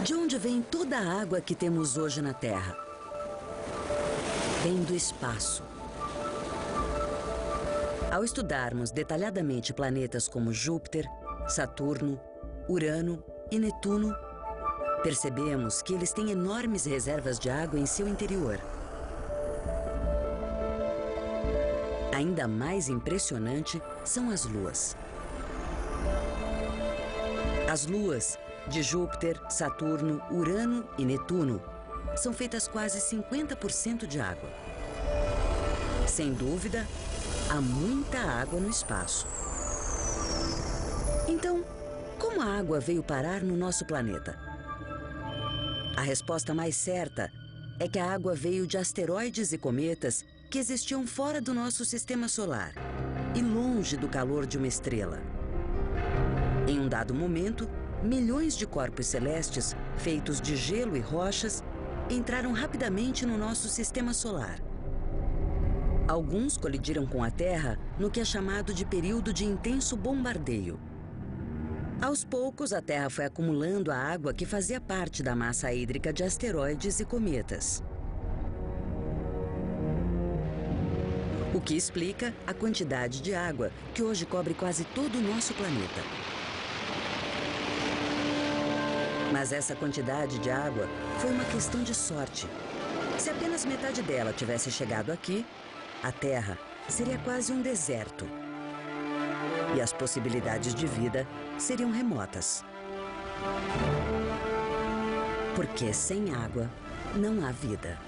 De onde vem toda a água que temos hoje na Terra? Vem do espaço. Ao estudarmos detalhadamente planetas como Júpiter, Saturno, Urano e Netuno, percebemos que eles têm enormes reservas de água em seu interior. Ainda mais impressionante são as luas. As luas de Júpiter, Saturno, Urano e Netuno são feitas quase 50% de água. Sem dúvida, há muita água no espaço. Então, como a água veio parar no nosso planeta? A resposta mais certa é que a água veio de asteroides e cometas que existiam fora do nosso sistema solar e longe do calor de uma estrela. Em um dado momento, milhões de corpos celestes, feitos de gelo e rochas, entraram rapidamente no nosso sistema solar. Alguns colidiram com a Terra no que é chamado de período de intenso bombardeio. Aos poucos, a Terra foi acumulando a água que fazia parte da massa hídrica de asteroides e cometas. O que explica a quantidade de água que hoje cobre quase todo o nosso planeta. Mas essa quantidade de água foi uma questão de sorte. Se apenas metade dela tivesse chegado aqui, a Terra seria quase um deserto. E as possibilidades de vida seriam remotas. Porque sem água não há vida.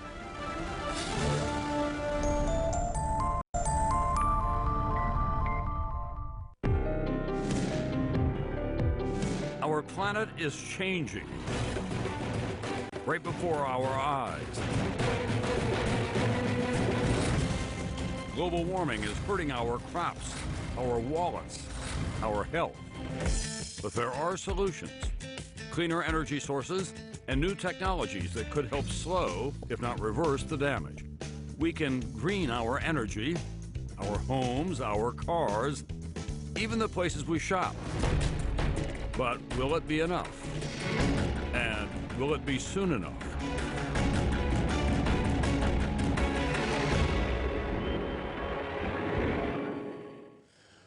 Our planet is changing right before our eyes. Global warming is hurting our crops, our wallets, our health. But there are solutions, cleaner energy sources, and new technologies that could help slow, if not reverse, the damage. We can green our energy, our homes, our cars, even the places we shop. But will it be enough? And will it be soon enough?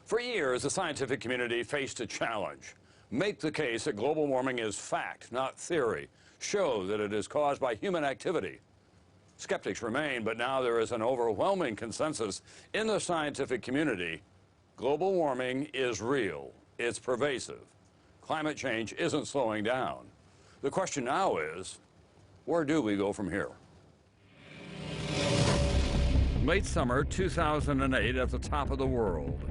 For years, the scientific community faced a challenge. Make the case that global warming is fact, not theory. Show that it is caused by human activity. Skeptics remain, but now there is an overwhelming consensus in the scientific community. Global warming is real. It's pervasive. Climate change isn't slowing down. The question now is, where do we go from here? Late summer 2008 at the top of the world.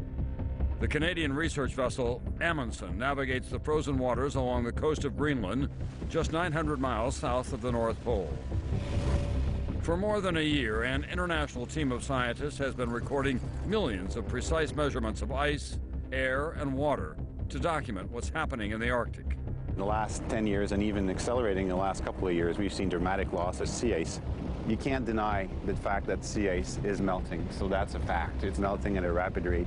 The Canadian research vessel Amundsen navigates the frozen waters along the coast of Greenland, just 900 miles south of the North Pole. For more than a year, an international team of scientists has been recording millions of precise measurements of ice, air, and water to document what's happening in the Arctic. In the last 10 years, and even accelerating in the last couple of years, we've seen dramatic loss of sea ice. You can't deny the fact that sea ice is melting, so that's a fact. It's melting at a rapid rate.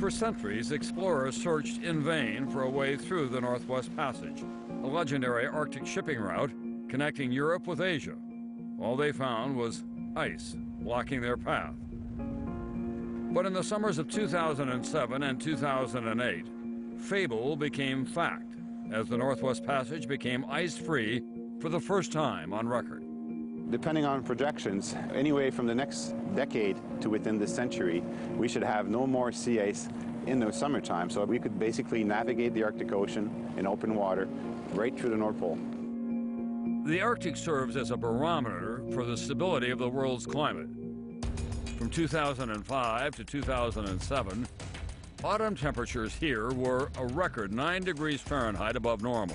For centuries, explorers searched in vain for a way through the Northwest Passage, a legendary Arctic shipping route connecting Europe with Asia. All they found was ice blocking their path. But in the summers of 2007 and 2008, fable became fact as the Northwest Passage became ice-free for the first time on record. Depending on projections, anyway from the next decade to within this century, we should have no more sea ice in the summertime, so we could basically navigate the Arctic Ocean in open water right through the North Pole. The Arctic serves as a barometer for the stability of the world's climate. From 2005 to 2007, autumn temperatures here were a record 9 degrees Fahrenheit above normal.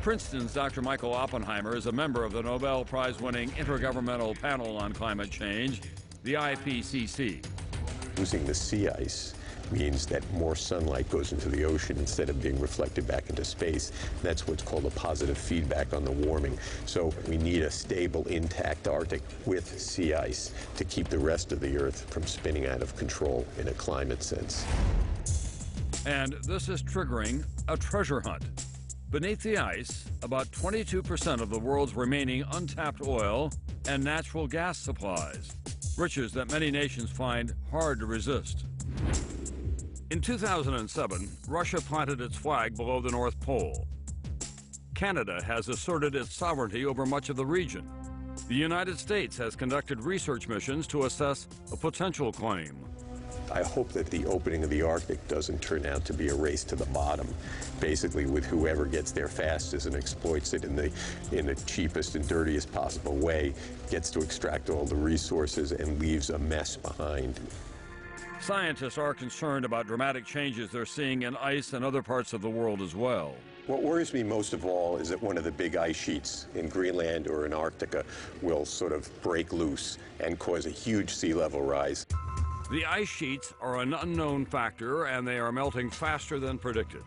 Princeton's Dr. Michael Oppenheimer is a member of the Nobel Prize-winning Intergovernmental Panel on Climate Change, the IPCC. Losing the sea ice means that more sunlight goes into the ocean instead of being reflected back into space. That's what's called a positive feedback on the warming. So we need a stable, intact Arctic with sea ice to keep the rest of the Earth from spinning out of control in a climate sense. And this is triggering a treasure hunt. Beneath the ice, about 22% of the world's remaining untapped oil and natural gas supplies, riches that many nations find hard to resist. In 2007, Russia planted its flag below the North Pole. Canada has asserted its sovereignty over much of the region. The United States has conducted research missions to assess a potential claim. I hope that the opening of the Arctic doesn't turn out to be a race to the bottom, basically with whoever gets there fastest and exploits it in the cheapest and dirtiest possible way, gets to extract all the resources and leaves a mess behind. Scientists are concerned about dramatic changes they're seeing in ice and other parts of the world as well. What worries me most of all is that one of the big ice sheets in Greenland or in Antarctica will sort of break loose and cause a huge sea level rise. The ice sheets are an unknown factor, and they are melting faster than predicted.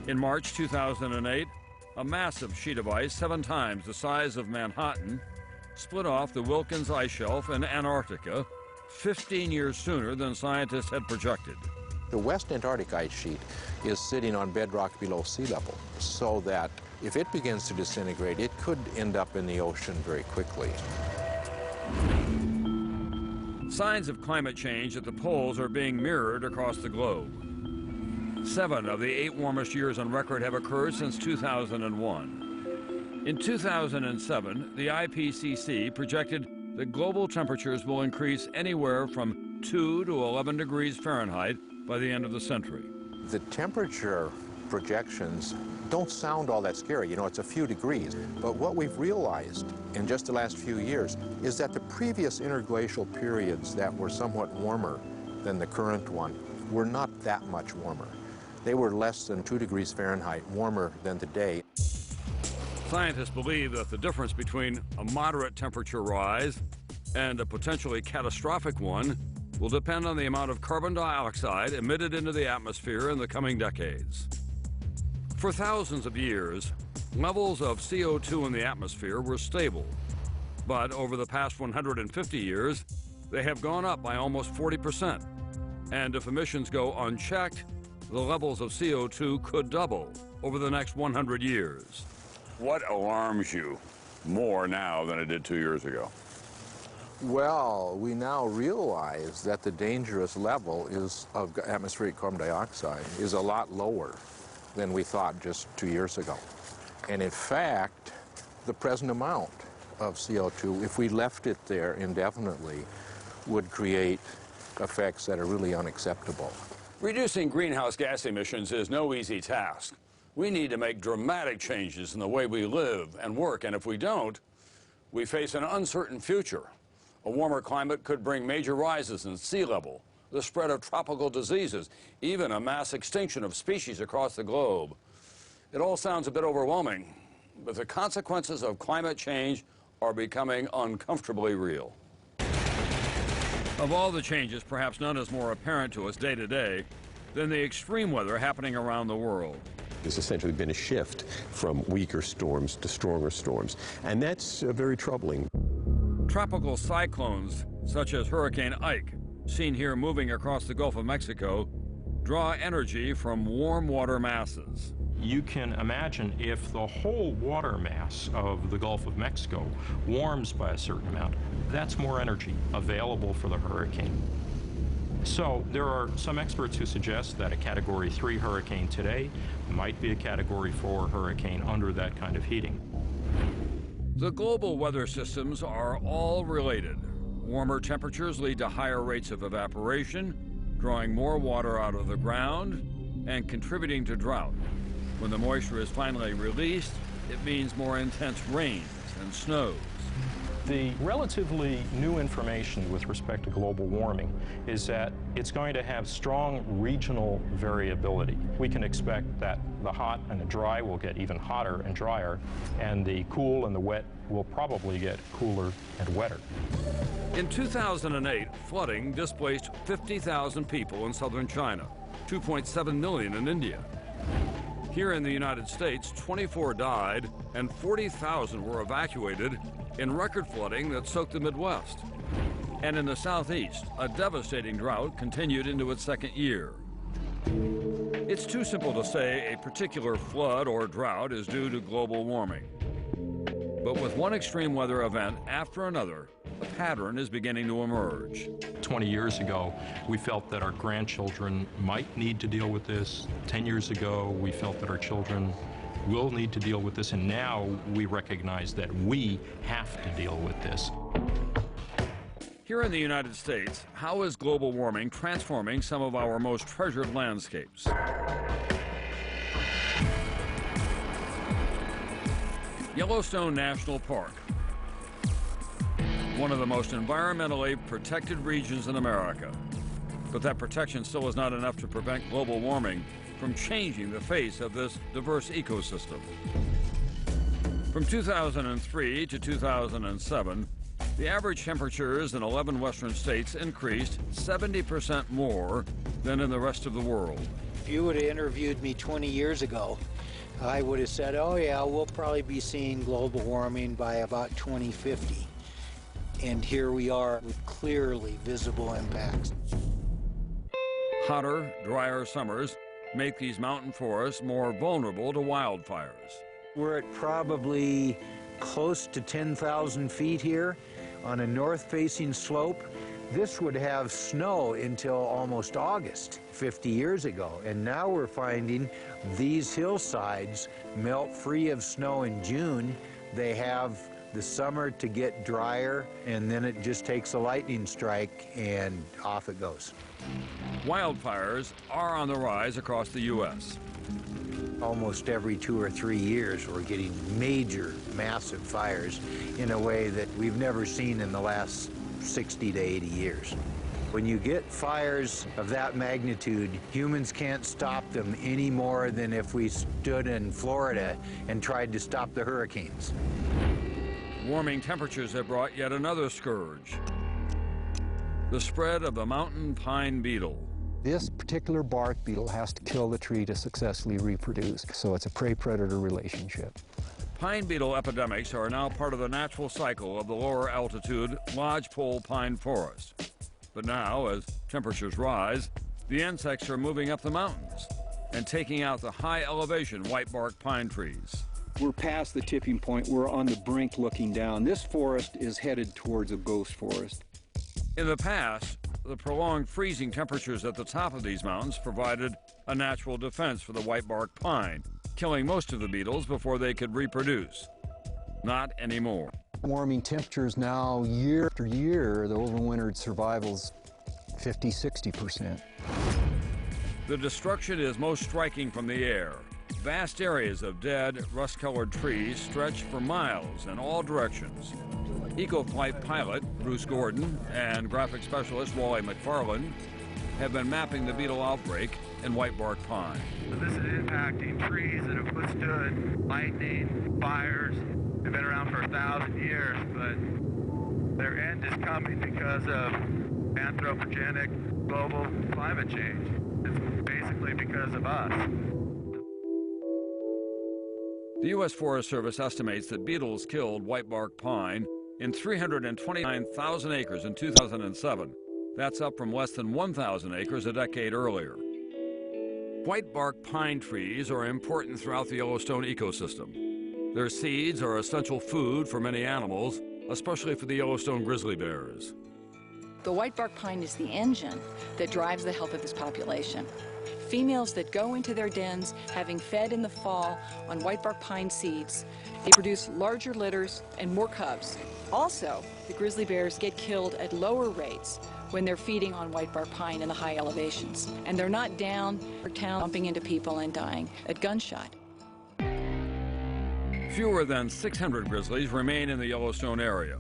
In March 2008, a massive sheet of ice 7 times the size of Manhattan split off the Wilkins ice shelf in Antarctica 15 years sooner than scientists had projected. The West Antarctic ice sheet is sitting on bedrock below sea level, so that if it begins to disintegrate, it could end up in the ocean very quickly. Signs of climate change at the poles are being mirrored across the globe. 7 of the 8 warmest years on record have occurred since 2001. In 2007, the IPCC projected that global temperatures will increase anywhere from 2 to 11 degrees Fahrenheit by the end of the century. The temperature projections don't sound all that scary. You know, it's a few degrees. But what we've realized in just the last few years is that the previous interglacial periods that were somewhat warmer than the current one were not that much warmer. They were less than 2 degrees Fahrenheit warmer than today. Scientists believe that the difference between a moderate temperature rise and a potentially catastrophic one will depend on the amount of carbon dioxide emitted into the atmosphere in the coming decades. For thousands of years, levels of CO2 in the atmosphere were stable. But over the past 150 years, they have gone up by almost 40%. And if emissions go unchecked, the levels of CO2 could double over the next 100 years. What alarms you more now than it did 2 years ago? Well, we now realize that the dangerous level of atmospheric carbon dioxide is a lot lower than we thought just 2 years ago. And in fact, the present amount of CO2, if we left it there indefinitely, would create effects that are really unacceptable. Reducing greenhouse gas emissions is no easy task. We need to make dramatic changes in the way we live and work, and if we don't, we face an uncertain future. A warmer climate could bring major rises in sea level, the spread of tropical diseases, even a mass extinction of species across the globe. It all sounds a bit overwhelming, but the consequences of climate change are becoming uncomfortably real. Of all the changes, perhaps none is more apparent to us day to day than the extreme weather happening around the world. There's essentially been a shift from weaker storms to stronger storms, and that's very troubling. Tropical cyclones, such as Hurricane Ike, seen here moving across the Gulf of Mexico, draw energy from warm water masses. You can imagine if the whole water mass of the Gulf of Mexico warms by a certain amount, that's more energy available for the hurricane. So there are some experts who suggest that a Category 3 hurricane today might be a Category 4 hurricane under that kind of heating. The global weather systems are all related. Warmer temperatures lead to higher rates of evaporation, drawing more water out of the ground and contributing to drought. When the moisture is finally released, it means more intense rains and snows. The relatively new information with respect to global warming is that it's going to have strong regional variability. We can expect that the hot and the dry will get even hotter and drier, and the cool and the wet will probably get cooler and wetter. In 2008, flooding displaced 50,000 people in southern China, 2.7 million in India. Here in the United States, 24 died and 40,000 were evacuated in record flooding that soaked the Midwest. And in the Southeast, a devastating drought continued into its second year. It's too simple to say a particular flood or drought is due to global warming. But with one extreme weather event after another, a pattern is beginning to emerge. 20 years ago, we felt that our grandchildren might need to deal with this. 10 years ago, we felt that our children will need to deal with this, and now we recognize that we have to deal with this. Here in the United States, how is global warming transforming some of our most treasured landscapes? Yellowstone National Park, one of the most environmentally protected regions in America. But that protection still is not enough to prevent global warming from changing the face of this diverse ecosystem. From 2003 to 2007, the average temperatures in 11 western states increased 70% more than in the rest of the world. If you would have interviewed me 20 years ago, I would have said, oh yeah, we'll probably be seeing global warming by about 2050. And here we are with clearly visible impacts. Hotter, drier summers make these mountain forests more vulnerable to wildfires. We're at probably close to 10,000 feet here on a north-facing slope. This would have snow until almost August 50 years ago, and now we're finding these hillsides melt free of snow in June. They have the summer to get drier, and then it just takes a lightning strike and off it goes. Wildfires are on the rise across the U.S. Almost every 2 or 3 years, we're getting major, massive fires in a way that we've never seen in the last 60 to 80 years. When you get fires of that magnitude, humans can't stop them any more than if we stood in Florida and tried to stop the hurricanes. Warming temperatures have brought yet another scourge: the spread of the mountain pine beetle. This particular bark beetle has to kill the tree to successfully reproduce, so it's a prey-predator relationship. Pine beetle epidemics are now part of the natural cycle of the lower altitude lodgepole pine forest. But now, as temperatures rise, the insects are moving up the mountains and taking out the high elevation whitebark pine trees. We're past the tipping point. We're on the brink looking down. This forest is headed towards a ghost forest. In the past, the prolonged freezing temperatures at the top of these mountains provided a natural defense for the whitebark pine, killing most of the beetles before they could reproduce. Not anymore. Warming temperatures now, year after year, the overwintered survival's 50–60%. The destruction is most striking from the air. Vast areas of dead, rust-colored trees stretch for miles in all directions. Eco-flight pilot Bruce Gordon and graphic specialist Wally McFarland have been mapping the beetle outbreak in whitebark pine. This is impacting trees that have withstood lightning, fires. They've been around for 1,000 years, but their end is coming because of anthropogenic global climate change. It's basically because of us. The U.S. Forest Service estimates that beetles killed whitebark pine in 329,000 acres in 2007. That's up from less than 1,000 acres a decade earlier. Whitebark pine trees are important throughout the Yellowstone ecosystem. Their seeds are essential food for many animals, especially for the Yellowstone grizzly bears. The whitebark pine is the engine that drives the health of this population. Females that go into their dens, having fed in the fall on whitebark pine seeds, they produce larger litters and more cubs. Also, the grizzly bears get killed at lower rates when they're feeding on whitebark pine in the high elevations. And they're not down or town bumping into people and dying at gunshot. Fewer than 600 grizzlies remain in the Yellowstone area.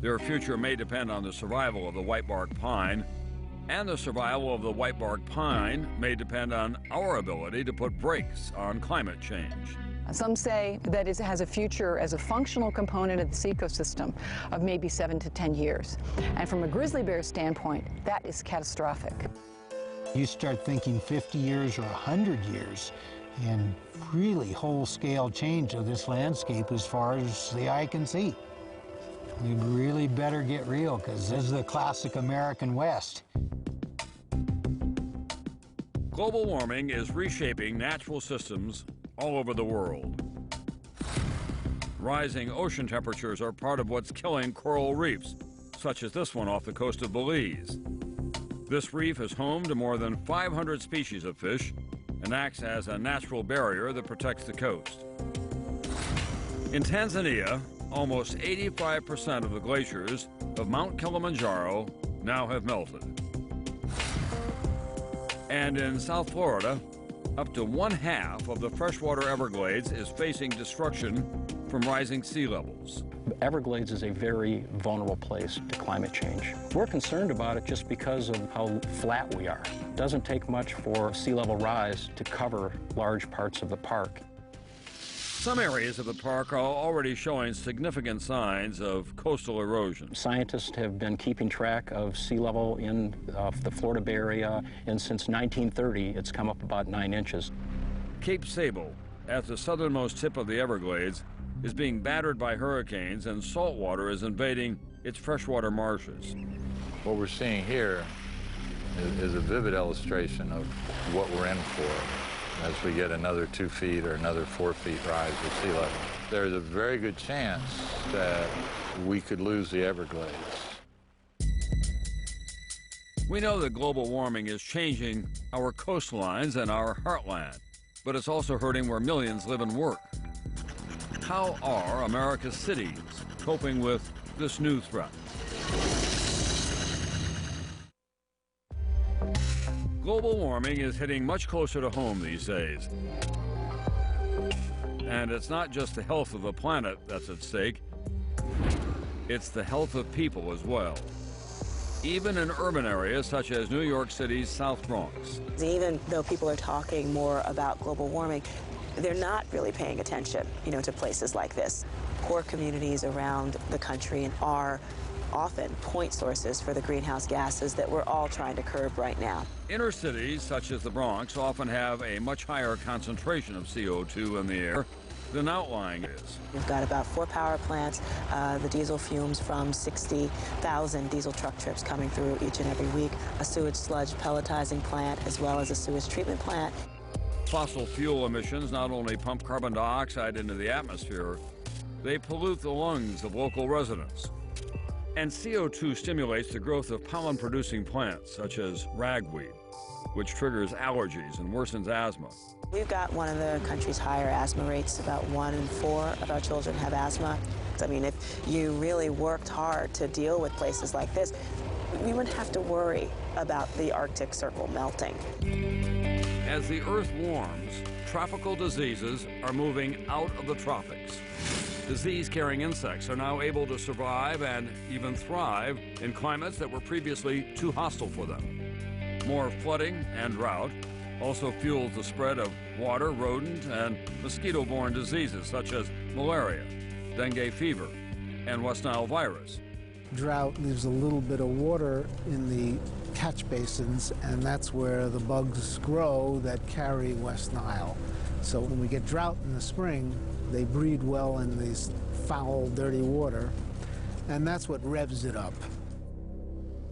Their future may depend on the survival of the whitebark pine, and the survival of the whitebark pine may depend on our ability to put brakes on climate change. Some say that it has a future as a functional component of this ecosystem of maybe 7 to 10 years. And from a grizzly bear standpoint, that is catastrophic. You start thinking 50 years or 100 years, and really whole-scale change of this landscape as far as the eye can see. We really better get real, because this is the classic American West. Global warming is reshaping natural systems all over the world. Rising ocean temperatures are part of what's killing coral reefs, such as this one off the coast of Belize. This reef is home to more than 500 species of fish and acts as a natural barrier that protects the coast. In Tanzania, almost 85% of the glaciers of Mount Kilimanjaro now have melted. And in South Florida, up to 1/2 of the freshwater Everglades is facing destruction from rising sea levels. Everglades is a very vulnerable place to climate change. We're concerned about it just because of how flat we are. It doesn't take much for sea level rise to cover large parts of the park. Some areas of the park are already showing significant signs of coastal erosion. Scientists have been keeping track of sea level in the Florida Bay Area, and since 1930, it's come up about 9 inches. Cape Sable, at the southernmost tip of the Everglades, is being battered by hurricanes, and salt water is invading its freshwater marshes. What we're seeing here is a vivid illustration of what we're in for as we get another 2 feet or another 4 feet rise of sea level. There's a very good chance that we could lose the Everglades. We know that global warming is changing our coastlines and our heartland, but it's also hurting where millions live and work. How are America's cities coping with this new threat? Global warming is hitting much closer to home these days. And it's not just the health of the planet that's at stake, it's the health of people as well. Even in urban areas such as New York City's South Bronx. Even though people are talking more about global warming, they're not really paying attention, to places like this. Poor communities around the country are often point sources for the greenhouse gases that we're all trying to curb right now. Inner cities, such as the Bronx, often have a much higher concentration of CO2 in the air than outlying areas. We've got about 4 power plants, the diesel fumes from 60,000 diesel truck trips coming through each and every week, a sewage sludge pelletizing plant, as well as a sewage treatment plant. Fossil fuel emissions not only pump carbon dioxide into the atmosphere, they pollute the lungs of local residents. And CO2 stimulates the growth of pollen-producing plants, such as ragweed, which triggers allergies and worsens asthma. We've got one of the country's higher asthma rates. About 1 in 4 of our children have asthma. I mean, if you really worked hard to deal with places like this, we wouldn't have to worry about the Arctic Circle melting. As the Earth warms, tropical diseases are moving out of the tropics. Disease-carrying insects are now able to survive and even thrive in climates that were previously too hostile for them. More flooding and drought also fuels the spread of water, rodent, and mosquito-borne diseases such as malaria, dengue fever, and West Nile virus. Drought leaves a little bit of water in the catch basins, and that's where the bugs grow that carry West Nile. So when we get drought in the spring, they breed well in this foul, dirty water, and that's what revs it up.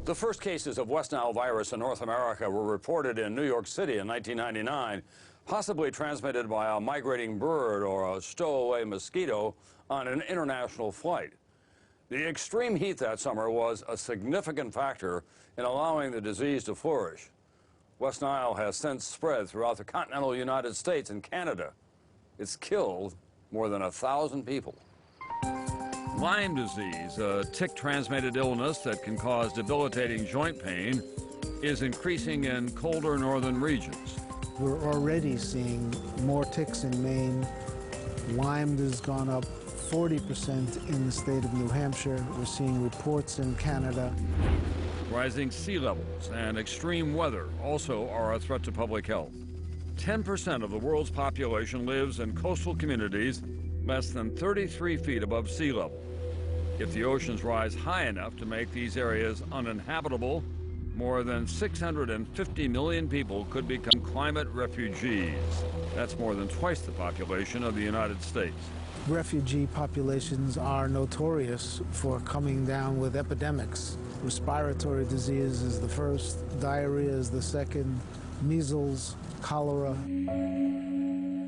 The first cases of West Nile virus in North America were reported in New York City in 1999, possibly transmitted by a migrating bird or a stowaway mosquito on an international flight. The extreme heat that summer was a significant factor in allowing the disease to flourish. West Nile has since spread throughout the continental United States and Canada. It's killed more than 1,000 people. Lyme disease, a tick-transmitted illness that can cause debilitating joint pain, is increasing in colder northern regions. We're already seeing more ticks in Maine. Lyme has gone up 40% in the state of New Hampshire. We're seeing reports in Canada. Rising sea levels and extreme weather also are a threat to public health. 10% of the world's population lives in coastal communities less than 33 feet above sea level. If the oceans rise high enough to make these areas uninhabitable, more than 650 million people could become climate refugees. That's more than twice the population of the United States. Refugee populations are notorious for coming down with epidemics. Respiratory disease is the first, diarrhea is the second, measles, cholera.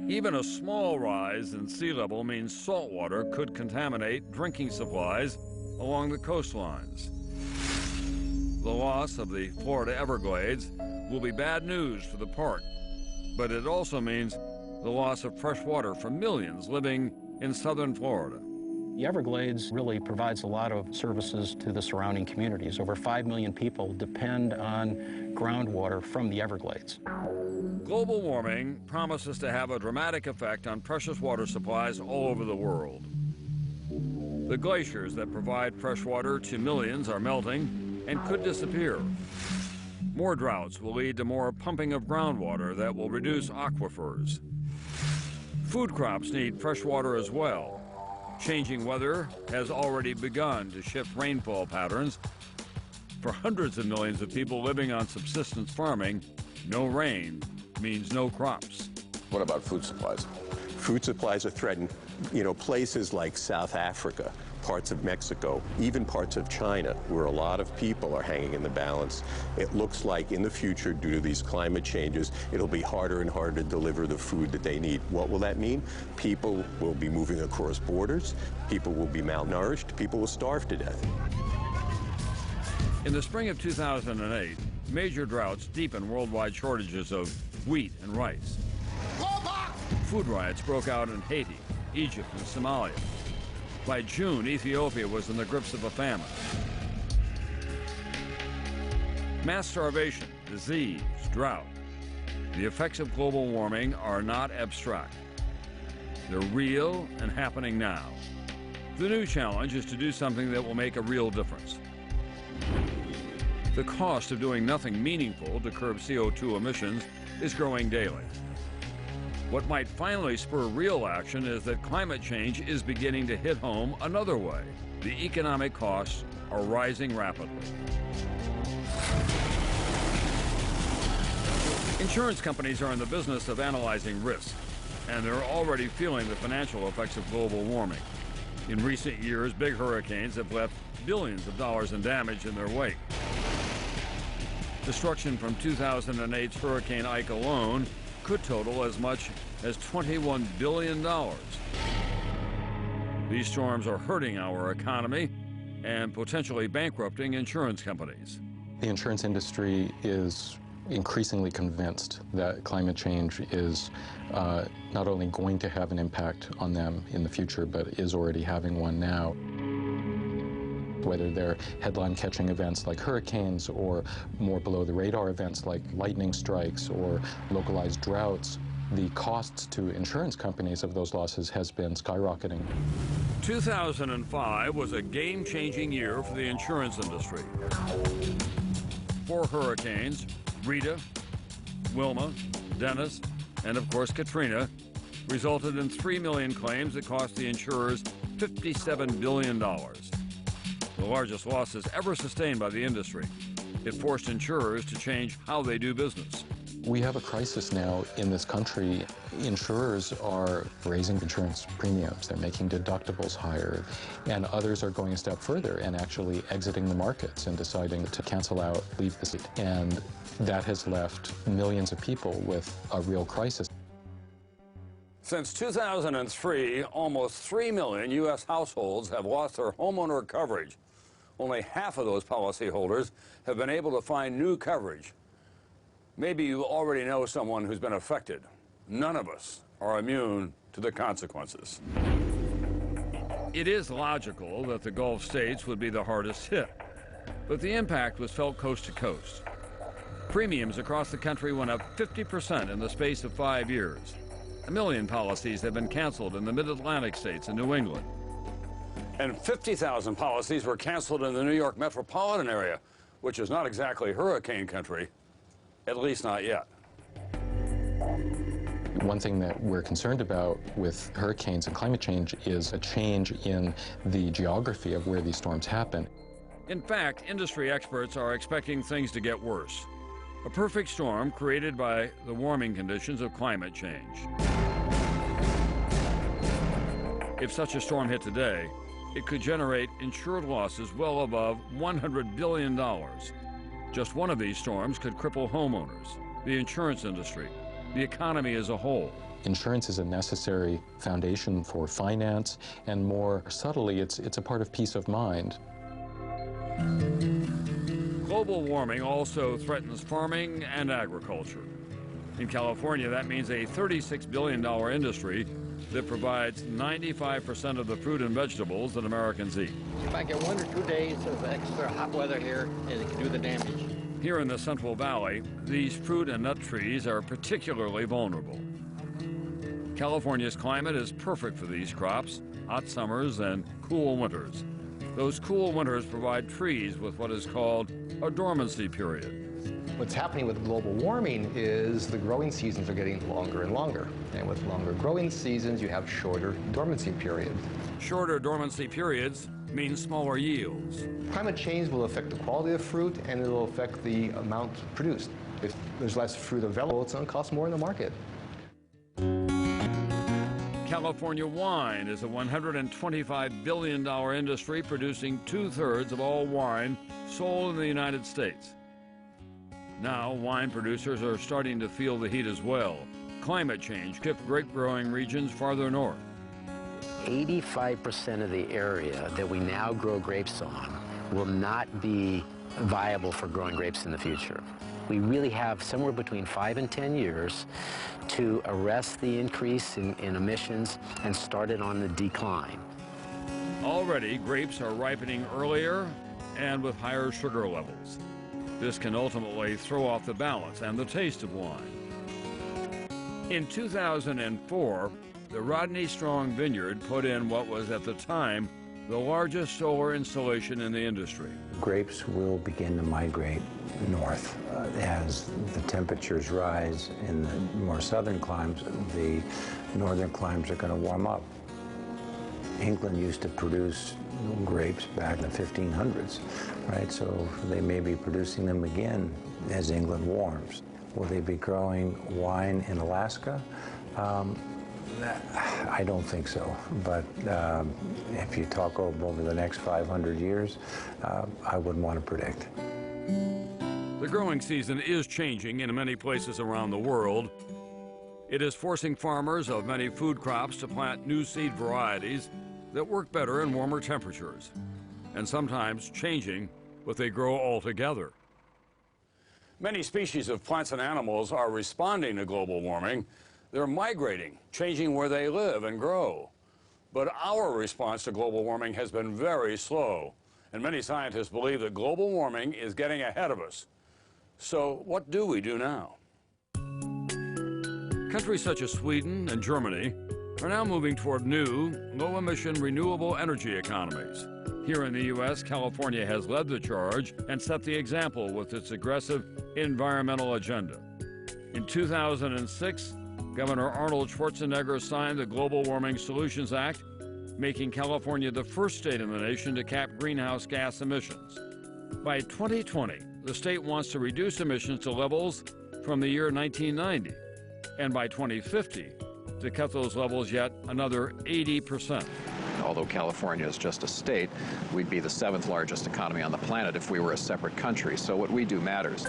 Even a small rise in sea level means salt water could contaminate drinking supplies along the coastlines. The loss of the Florida Everglades will be bad news for the park, but it also means the loss of fresh water for millions living in southern Florida. The Everglades really provides a lot of services to the surrounding communities. Over 5 million people depend on groundwater from the Everglades. Global warming promises to have a dramatic effect on precious water supplies all over the world. The glaciers that provide fresh water to millions are melting and could disappear. More droughts will lead to more pumping of groundwater that will reduce aquifers. Food crops need fresh water as well. Changing weather has already begun to shift rainfall patterns. For hundreds of millions of people living on subsistence farming, no rain means no crops. What about food supplies? Food supplies are threatened. You know, places like South Africa, parts of Mexico, even parts of China, where a lot of people are hanging in the balance. It looks like in the future, due to these climate changes, it'll be harder and harder to deliver the food that they need. What will that mean? People will be moving across borders, people will be malnourished, people will starve to death. In the spring of 2008, major droughts deepened worldwide shortages of wheat and rice. Food riots broke out in Haiti, Egypt, and Somalia. By June, Ethiopia was in the grips of a famine. Mass starvation, disease, drought. The effects of global warming are not abstract. They're real and happening now. The new challenge is to do something that will make a real difference. The cost of doing nothing meaningful to curb CO2 emissions is growing daily. What might finally spur real action is that climate change is beginning to hit home another way. The economic costs are rising rapidly. Insurance companies are in the business of analyzing risk, and they're already feeling the financial effects of global warming. In recent years, big hurricanes have left billions of dollars in damage in their wake. Destruction from 2008's Hurricane Ike alone could total as much as $21 billion. These storms are hurting our economy and potentially bankrupting insurance companies. The insurance industry is increasingly convinced that climate change is not only going to have an impact on them in the future, but is already having one now. Whether they're headline-catching events like hurricanes or more below-the-radar events like lightning strikes or localized droughts, the costs to insurance companies of those losses has been skyrocketing. 2005 was a game-changing year for the insurance industry. 4 hurricanes, Rita, Wilma, Dennis, and of course Katrina, resulted in 3 million claims that cost the insurers $57 billion. The largest losses ever sustained by the industry. It forced insurers to change how they do business. We have a crisis now in this country. Insurers are raising insurance premiums. They're making deductibles higher. And others are going a step further and actually exiting the markets and deciding to cancel out, leave the seat. And that has left millions of people with a real crisis. Since 2003, almost 3 million U.S. households have lost their homeowner coverage. Only half of those policyholders have been able to find new coverage. Maybe you already know someone who's been affected. None of us are immune to the consequences. It is logical that the Gulf states would be the hardest hit, but the impact was felt coast to coast. Premiums across the country went up 50% in the space of 5 years. 1 million policies have been canceled in the mid-Atlantic states and New England. And 50,000 policies were canceled in the New York metropolitan area, which is not exactly hurricane country, at least not yet. One thing that we're concerned about with hurricanes and climate change is a change in the geography of where these storms happen. In fact, industry experts are expecting things to get worse. A perfect storm created by the warming conditions of climate change. If such a storm hit today, it could generate insured losses well above $100 billion. Just one of these storms could cripple homeowners. the insurance industry, the economy as a whole. Insurance is a necessary foundation for finance, and more subtly, it's a part of peace of mind. Global warming also threatens farming and agriculture. In California, that means a $36 billion industry that provides 95% of the fruit and vegetables that Americans eat. If I get 1 or 2 days of extra hot weather here, it can do the damage. Here in the Central Valley, these fruit and nut trees are particularly vulnerable. California's climate is perfect for these crops, hot summers and cool winters. Those cool winters provide trees with what is called a dormancy period. What's happening with global warming is the growing seasons are getting longer and longer. And with longer growing seasons, you have shorter dormancy periods. Shorter dormancy periods mean smaller yields. Climate change will affect the quality of fruit, and it will affect the amount produced. If there's less fruit available, it's going to cost more in the market. California wine is a $125 billion industry producing 2/3 of all wine sold in the United States. Now, wine producers are starting to feel the heat as well. Climate change shifts grape-growing regions farther north. 85% of the area that we now grow grapes on will not be viable for growing grapes in the future. We really have somewhere between 5 and 10 years to arrest the increase in emissions and start it on the decline. Already, grapes are ripening earlier and with higher sugar levels. This can ultimately throw off the balance and the taste of wine. In 2004, the Rodney Strong Vineyard put in what was at the time the largest solar installation in the industry. Grapes will begin to migrate north as the temperatures rise in the more southern climes. The northern climes are going to warm up. England used to produce grapes back in the 1500s, right? So they may be producing them again as England warms. Will they be growing wine in Alaska? I don't think so, but if you talk over the next 500 years, I wouldn't want to predict. The growing season is changing in many places around the world. It is forcing farmers of many food crops to plant new seed varieties that work better in warmer temperatures, and sometimes changing what they grow altogether. Many species of plants and animals are responding to global warming. They're migrating, changing where they live and grow. But our response to global warming has been very slow, and many scientists believe that global warming is getting ahead of us. So what do we do now? Countries such as Sweden and Germany are now moving toward new, low-emission renewable energy economies. Here in the U.S., California has led the charge and set the example with its aggressive environmental agenda. In 2006, Governor Arnold Schwarzenegger signed the Global Warming Solutions Act, making California the first state in the nation to cap greenhouse gas emissions. By 2020, the state wants to reduce emissions to levels from the year 1990, and by 2050, to cut those levels yet another 80%. Although California is just a state, we'd be the 7th largest economy on the planet if we were a separate country, so what we do matters.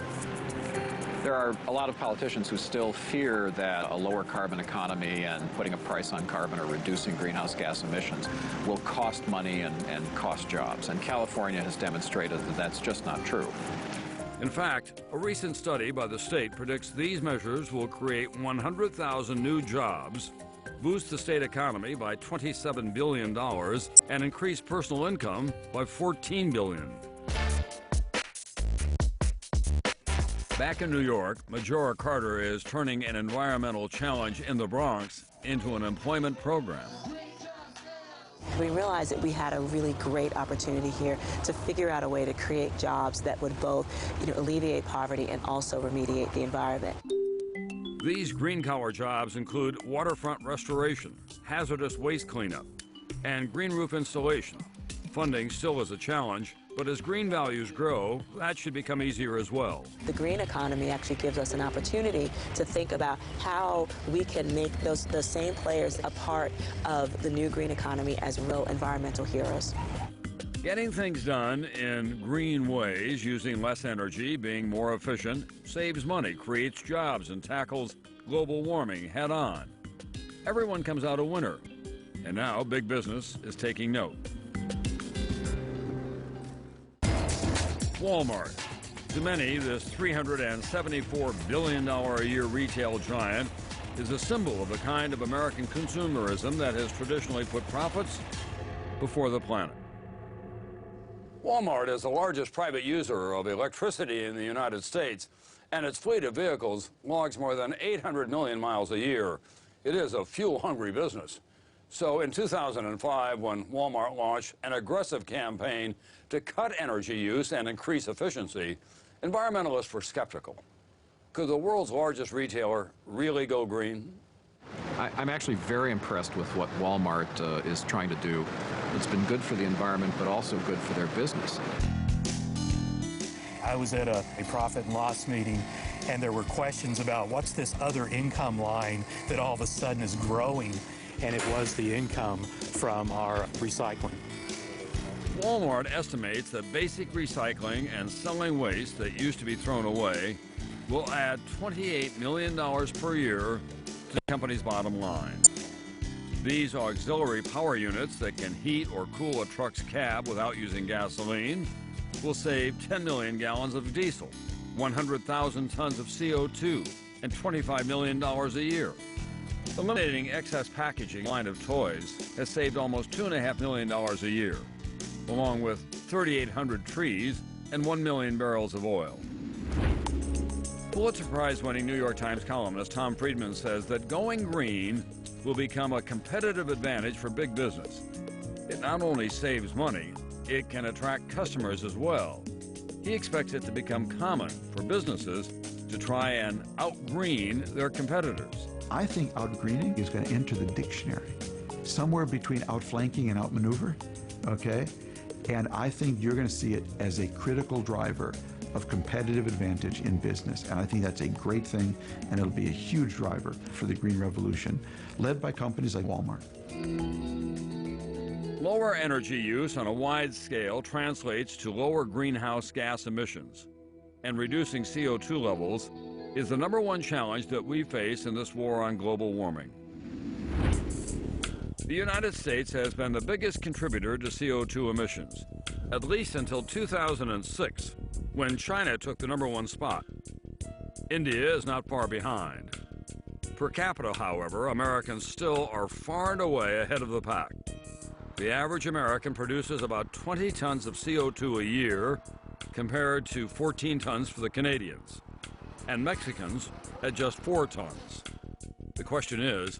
There are a lot of politicians who still fear that a lower carbon economy and putting a price on carbon or reducing greenhouse gas emissions will cost money and cost jobs. And California has demonstrated that that's just not true. In fact, a recent study by the state predicts these measures will create 100,000 new jobs, boost the state economy by $27 billion, and increase personal income by $14 billion. Back in New York, Majora Carter is turning an environmental challenge in the Bronx into an employment program. We realized that we had a really great opportunity here to figure out a way to create jobs that would both, alleviate poverty and also remediate the environment. These green-collar jobs include waterfront restoration, hazardous waste cleanup, and green roof installation. Funding still is a challenge, but as green values grow, that should become easier as well. The green economy actually gives us an opportunity to think about how we can make those same players a part of the new green economy as real environmental heroes. Getting things done in green ways, using less energy, being more efficient, saves money, creates jobs, and tackles global warming head on. Everyone comes out a winner. And now big business is taking note. Walmart. To many, this $374 billion a year retail giant is a symbol of the kind of American consumerism that has traditionally put profits before the planet. Walmart is the largest private user of electricity in the United States, and its fleet of vehicles logs more than 800 million miles a year. It is a fuel-hungry business. So in 2005, when Walmart launched an aggressive campaign to cut energy use and increase efficiency, environmentalists were skeptical. Could the world's largest retailer really go green? I'm actually very impressed with what Walmart is trying to do. It's been good for the environment, but also good for their business. I was at a profit and loss meeting, and there were questions about what's this other income line that all of a sudden is growing, and it was the income from our recycling. Walmart estimates that basic recycling and selling waste that used to be thrown away will add $28 million per year to the company's bottom line. These auxiliary power units that can heat or cool a truck's cab without using gasoline will save 10 million gallons of diesel, 100,000 tons of CO2, and $25 million a year. Eliminating excess packaging line of toys has saved almost $2.5 million a year, along with 3,800 trees and 1 million barrels of oil. Pulitzer Prize-winning New York Times columnist Tom Friedman says that going green will become a competitive advantage for big business. It not only saves money, it can attract customers as well. He expects it to become common for businesses to try and out-green their competitors. I think out-greening is going to enter the dictionary, somewhere between out-flanking and out-maneuver, okay? And I think you're going to see it as a critical driver of competitive advantage in business. And I think that's a great thing, and it'll be a huge driver for the green revolution, led by companies like Walmart. Lower energy use on a wide scale translates to lower greenhouse gas emissions, and reducing CO2 levels is the #1 challenge that we face in this war on global warming. The United States has been the biggest contributor to CO2 emissions, at least until 2006, when China took the #1 spot. India is not far behind. Per capita, however, Americans still are far and away ahead of the pack. The average American produces about 20 tons of CO2 a year, compared to 14 tons for the Canadians, and Mexicans at just 4 tons. The question is,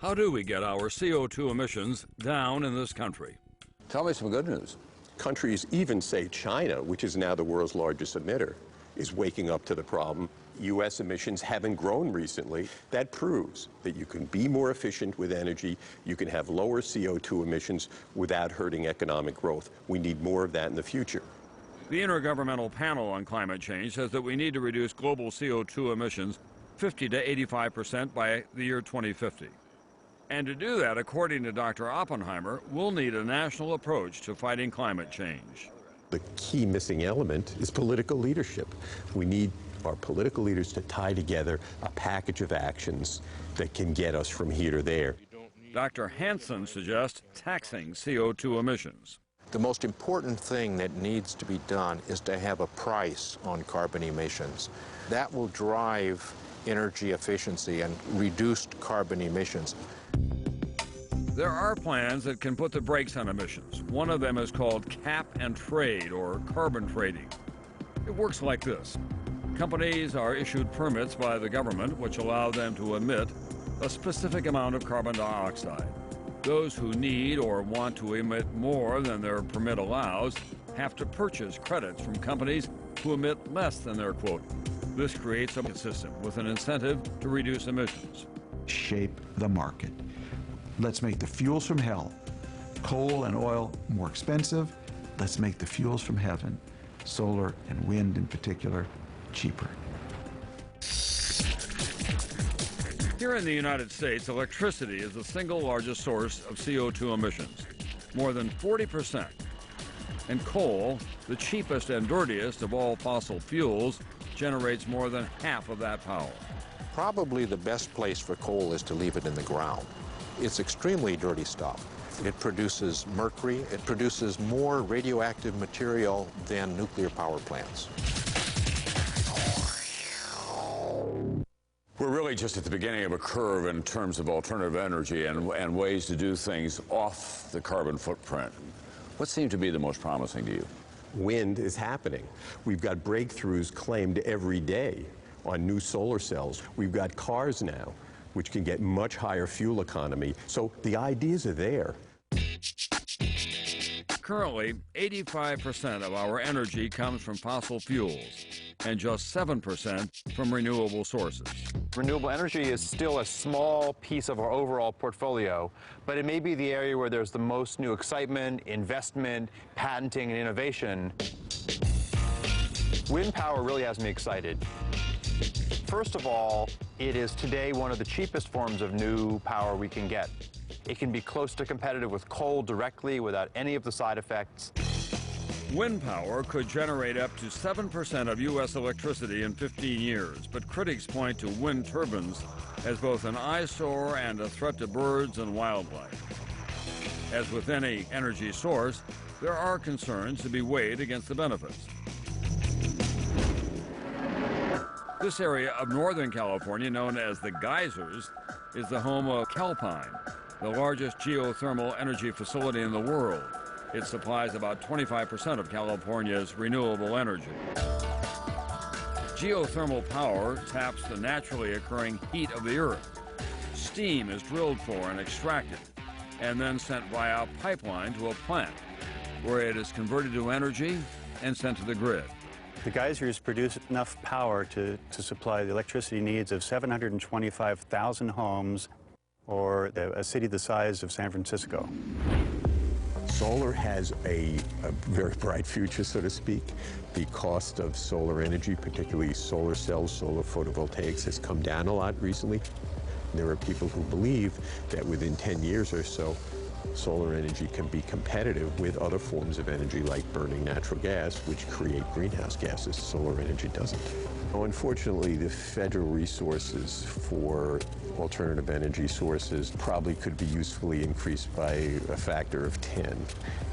how do we get our CO2 emissions down in this country? Tell me some good news. Countries, even say China, which is now the world's largest emitter, is waking up to the problem. U.S. emissions haven't grown recently. That proves that you can be more efficient with energy, you can have lower CO2 emissions without hurting economic growth. We need more of that in the future. The Intergovernmental Panel on Climate Change says that we need to reduce global CO2 emissions 50 to 85% by the year 2050. And to do that, according to Dr. Oppenheimer, we'll need a national approach to fighting climate change. The key missing element is political leadership. We need our political leaders to tie together a package of actions that can get us from here to there. Dr. Hansen suggests taxing CO2 emissions. The most important thing that needs to be done is to have a price on carbon emissions. That will drive energy efficiency and reduced carbon emissions. There are plans that can put the brakes on emissions. One of them is called cap and trade, or carbon trading. It works like this. Companies are issued permits by the government which allow them to emit a specific amount of carbon dioxide. Those who need or want to emit more than their permit allows have to purchase credits from companies who emit less than their quota. This creates a system with an incentive to reduce emissions. Shape the market. Let's make the fuels from hell, coal and oil, more expensive. Let's make the fuels from heaven, solar and wind in particular, cheaper. Here in the United States, electricity is the single largest source of CO2 emissions, more than 40%. And coal, the cheapest and dirtiest of all fossil fuels, generates more than half of that power. Probably the best place for coal is to leave it in the ground. It's extremely dirty stuff. It produces mercury. It produces more radioactive material than nuclear power plants. We're really just at the beginning of a curve in terms of alternative energy and ways to do things off the carbon footprint. What seemed to be the most promising to you? Wind is happening. We've got breakthroughs claimed every day on new solar cells. We've got cars now, which can get much higher fuel economy. So the ideas are there. Currently, 85% of our energy comes from fossil fuels and just 7% from renewable sources. Renewable energy is still a small piece of our overall portfolio, but it may be the area where there's the most new excitement, investment, patenting, and innovation. Wind power really has me excited. First of all, it is today one of the cheapest forms of new power we can get. It can be close to competitive with coal directly without any of the side effects. Wind power could generate up to 7% of U.S. electricity in 15 years, but critics point to wind turbines as both an eyesore and a threat to birds and wildlife. As with any energy source, there are concerns to be weighed against the benefits. This area of Northern California, known as the Geysers, is the home of Calpine, the largest geothermal energy facility in the world. It supplies about 25% of California's renewable energy. Geothermal power taps the naturally occurring heat of the earth. Steam is drilled for and extracted, and then sent via a pipeline to a plant, where it is converted to energy and sent to the grid. The geysers produce enough power to supply the electricity needs of 725,000 homes, or a city the size of San Francisco. Solar has a very bright future, so to speak. The cost of solar energy, particularly solar cells, solar photovoltaics, has come down a lot recently. There are people who believe that within 10 years or so, solar energy can be competitive with other forms of energy like burning natural gas, which create greenhouse gases. Solar energy doesn't. Unfortunately, the federal resources for alternative energy sources probably could be usefully increased by a factor of 10.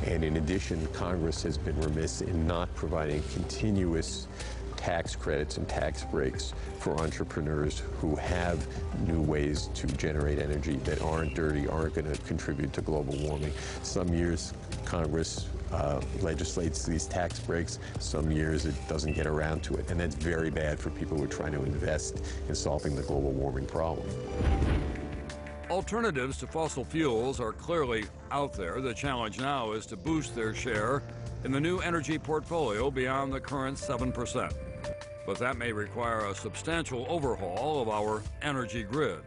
And in addition, Congress has been remiss in not providing continuous tax credits and tax breaks for entrepreneurs who have new ways to generate energy that aren't dirty, aren't going to contribute to global warming. Some years, Congress legislates these tax breaks. Some years it doesn't get around to it. And that's very bad for people who are trying to invest in solving the global warming problem. Alternatives to fossil fuels are clearly out there. The challenge now is to boost their share in the new energy portfolio beyond the current 7%. But that may require a substantial overhaul of our energy grid.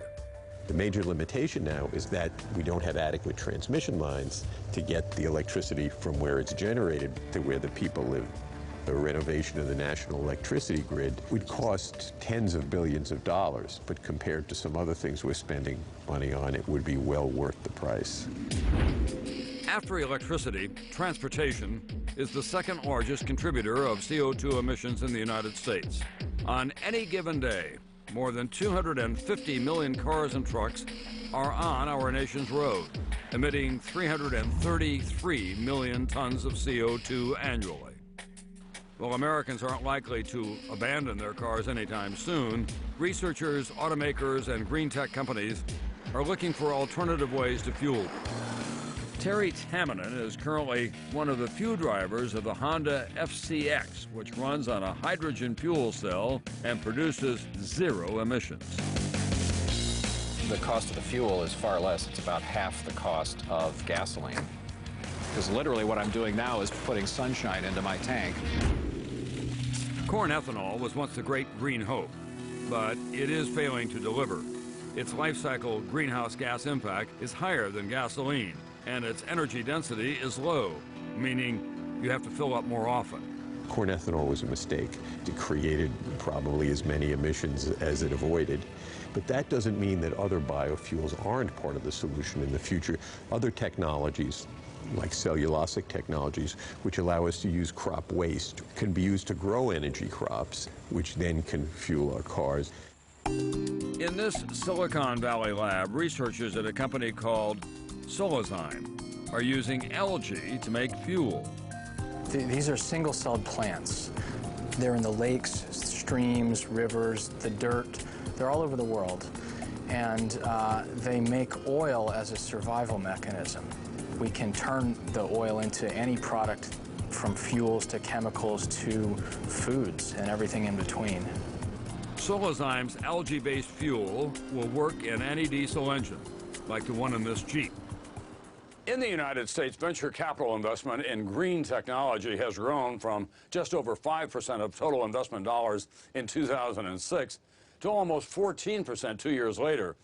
The major limitation now is that we don't have adequate transmission lines to get the electricity from where it's generated to where the people live. The renovation of the national electricity grid would cost tens of billions of dollars, but compared to some other things we're spending money on, it would be well worth the price. After electricity, transportation is the second largest contributor of CO2 emissions in the United States. On any given day, more than 250 million cars and trucks are on our nation's road, emitting 333 million tons of CO2 annually. While Americans aren't likely to abandon their cars anytime soon, researchers, automakers, and green tech companies are looking for alternative ways to fuel. Terry Tamminen is currently one of the few drivers of the Honda FCX, which runs on a hydrogen fuel cell and produces zero emissions. The cost of the fuel is far less. It's about half the cost of gasoline. Because literally what I'm doing now is putting sunshine into my tank. Corn ethanol was once the great green hope, but it is failing to deliver. Its life cycle greenhouse gas impact is higher than gasoline, and its energy density is low, meaning you have to fill up more often. Corn ethanol was a mistake. It created probably as many emissions as it avoided. But that doesn't mean that other biofuels aren't part of the solution in the future. Other technologies like cellulosic technologies, which allow us to use crop waste, can be used to grow energy crops, which then can fuel our cars. In this Silicon Valley lab, researchers at a company called Solazyme are using algae to make fuel. These are single-celled plants. They're in the lakes, streams, rivers, the dirt. They're all over the world. And they make oil as a survival mechanism. We can turn the oil into any product, from fuels to chemicals to foods and everything in between. Solazyme's algae-based fuel will work in any diesel engine, like the one in this Jeep. In the United States, venture capital investment in green technology has grown from just over 5% of total investment dollars in 2006 to almost 14% 2 years later.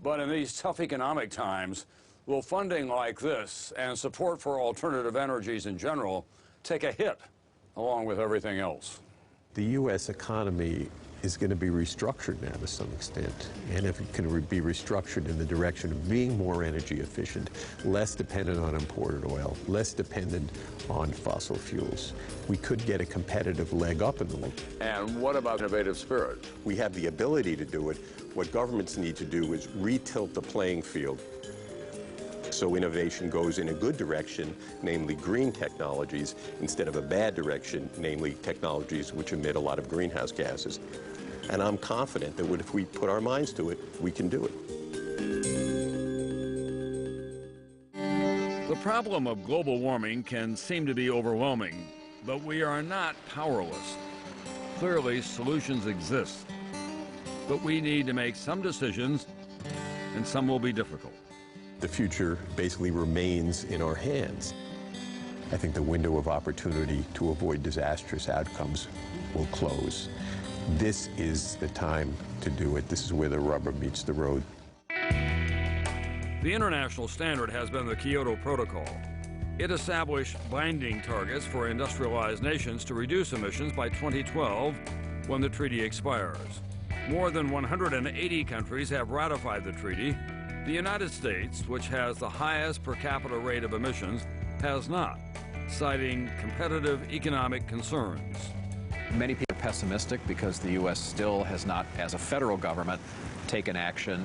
But in these tough economic times, will funding like this and support for alternative energies in general take a hit along with everything else? The U.S. economy is going to be restructured now to some extent. And if it can be restructured in the direction of being more energy efficient, less dependent on imported oil, less dependent on fossil fuels, we could get a competitive leg up in the world. And what about innovative spirit? We have the ability to do it. What governments need to do is retilt the playing field so innovation goes in a good direction, namely green technologies, instead of a bad direction, namely technologies which emit a lot of greenhouse gases. And I'm confident that if we put our minds to it, we can do it. The problem of global warming can seem to be overwhelming, but we are not powerless. Clearly, solutions exist, but we need to make some decisions, and some will be difficult. The future basically remains in our hands. I think the window of opportunity to avoid disastrous outcomes will close. This is the time to do it. This is where the rubber meets the road. The international standard has been the Kyoto Protocol. It established binding targets for industrialized nations to reduce emissions by 2012, when the treaty expires. More than 180 countries have ratified the treaty. The United States, which has the highest per capita rate of emissions, has not, citing competitive economic concerns. Many people are pessimistic because the U.S. still has not, as a federal government, taken action.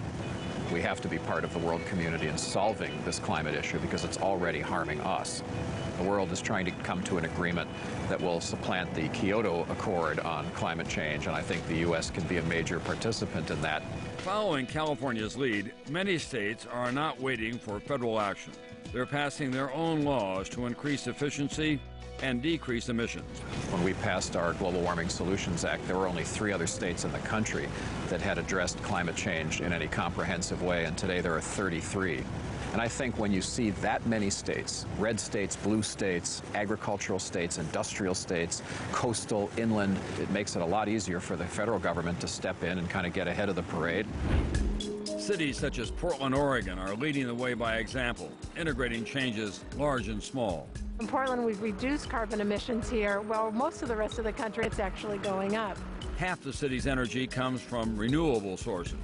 We have to be part of the world community in solving this climate issue because it's already harming us. The world is trying to come to an agreement that will supplant the Kyoto Accord on climate change, and I think the U.S. can be a major participant in that. Following California's lead, many states are not waiting for federal action. They're passing their own laws to increase efficiency and decrease emissions. When we passed our Global Warming Solutions Act, there were only 3 other states in the country that had addressed climate change in any comprehensive way, and today there are 33. And I think when you see that many states, red states, blue states, agricultural states, industrial states, coastal, inland, it makes it a lot easier for the federal government to step in and kind of get ahead of the parade. Cities such as Portland, Oregon are leading the way by example, integrating changes large and small. In Portland, we've reduced carbon emissions here. Well, most of the rest of the country, it's actually going up. Half the city's energy comes from renewable sources.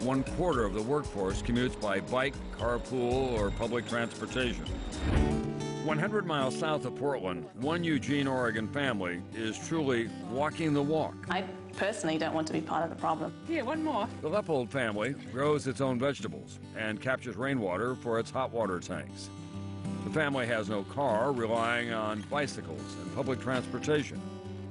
1/4 of the workforce commutes by bike, carpool, or public transportation. 100 miles south of Portland, one Eugene, Oregon family is truly walking the walk. I personally don't want to be part of the problem. Here, one more. The Leppold family grows its own vegetables and captures rainwater for its hot water tanks. The family has no car, relying on bicycles and public transportation.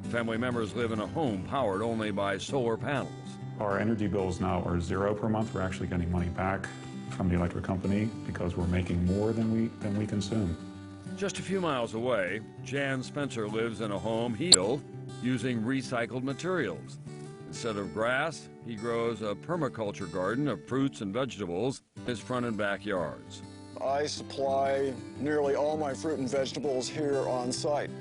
Family members live in a home powered only by solar panels. Our energy bills now are $0 per month. We're actually getting money back from the electric company because we're making more than we consume. Just a few miles away, Jan Spencer lives in a home he built using recycled materials. Instead of grass, he grows a permaculture garden of fruits and vegetables in his front and backyards. I supply nearly all my fruit and vegetables here on site.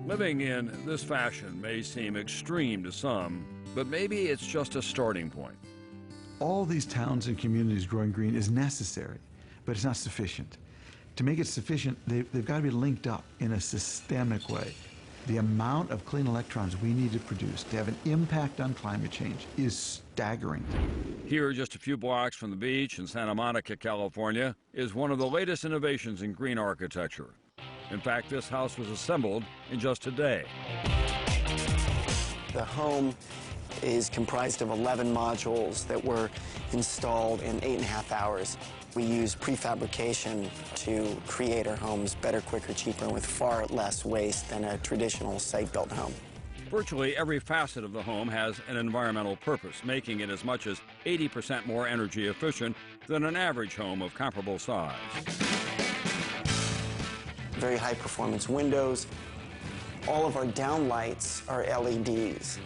Living in this fashion may seem extreme to some, but maybe it's just a starting point. All these towns and communities growing green is necessary, but it's not sufficient. To make it sufficient, they've got to be linked up in a systemic way. The amount of clean electrons we need to produce to have an impact on climate change is staggering. Here, just a few blocks from the beach in Santa Monica, California, is one of the latest innovations in green architecture. In fact, this house was assembled in just a day. The home is comprised of 11 modules that were installed in 8.5 hours. We use prefabrication to create our homes better, quicker, cheaper, and with far less waste than a traditional site-built home. Virtually every facet of the home has an environmental purpose, making it as much as 80% more energy efficient than an average home of comparable size. Very high-performance windows. All of our downlights are LEDs.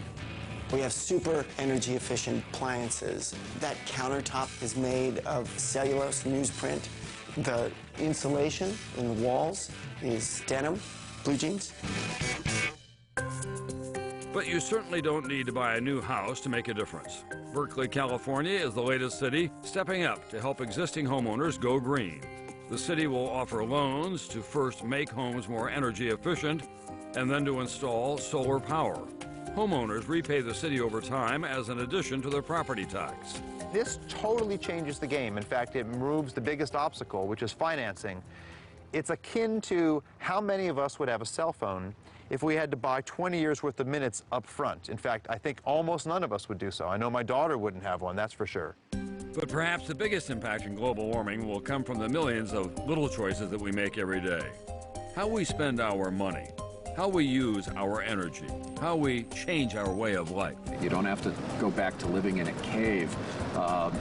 We have super energy efficient appliances. That countertop is made of cellulose newsprint. The insulation in the walls is denim, blue jeans. But you certainly don't need to buy a new house to make a difference. Berkeley, California is the latest city stepping up to help existing homeowners go green. The city will offer loans to first make homes more energy efficient and then to install solar power. Homeowners repay the city over time as an addition to their property tax. This totally changes the game. In fact, it removes the biggest obstacle, which is financing. It's akin to how many of us would have a cell phone if we had to buy 20 years worth of minutes up front. In fact, I think almost none of us would do so. I know my daughter wouldn't have one, that's for sure. But perhaps the biggest impact in global warming will come from the millions of little choices that we make every day. How we spend our money, how we use our energy, how we change our way of life. You don't have to go back to living in a cave.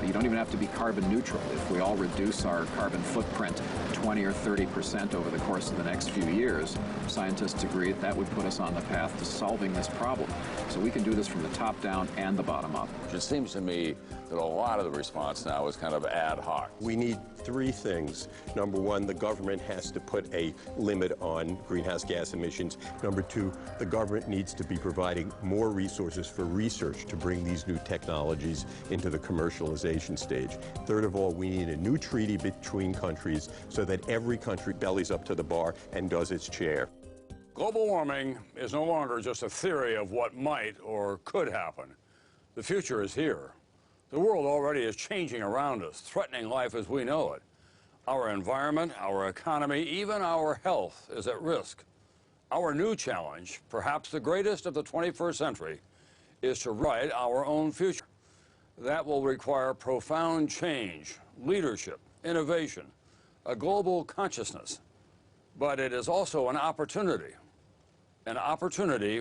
You don't even have to be carbon neutral. If we all reduce our carbon footprint 20 or 30% over the course of the next few years, scientists agree that would put us on the path to solving this problem. So we can do this from the top down and the bottom up. It seems to me that a lot of the response now is kind of ad hoc. We need three things. Number one, the government has to put a limit on greenhouse gas emissions. Number two, the government needs to be providing more resources for research to bring these new technologies into the commercialization stage. Third of all, we need a new treaty between countries so that every country bellies up to the bar and does its share. Global warming is no longer just a theory of what might or could happen. The future is here. The world already is changing around us, threatening life as we know it. Our environment, our economy, even our health is at risk. Our new challenge, perhaps the greatest of the 21st century, is to write our own future. That will require profound change, leadership, innovation, a global consciousness. But it is also an opportunity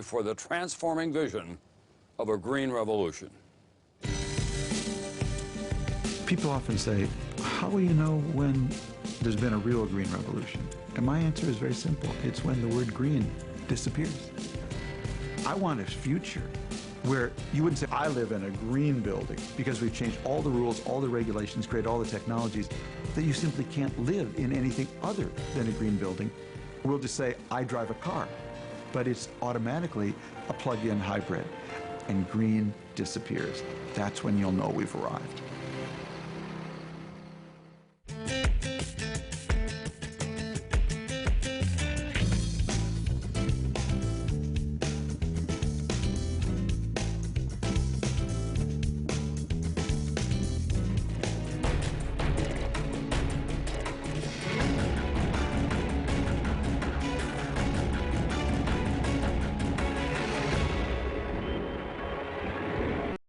for the transforming vision of a green revolution. People often say, how will you know when there's been a real green revolution? And my answer is very simple. It's when the word green disappears. I want a future where you wouldn't say, I live in a green building because we've changed all the rules, all the regulations, created all the technologies, that you simply can't live in anything other than a green building. We'll just say, I drive a car, but it's automatically a plug-in hybrid, and green disappears. That's when you'll know we've arrived.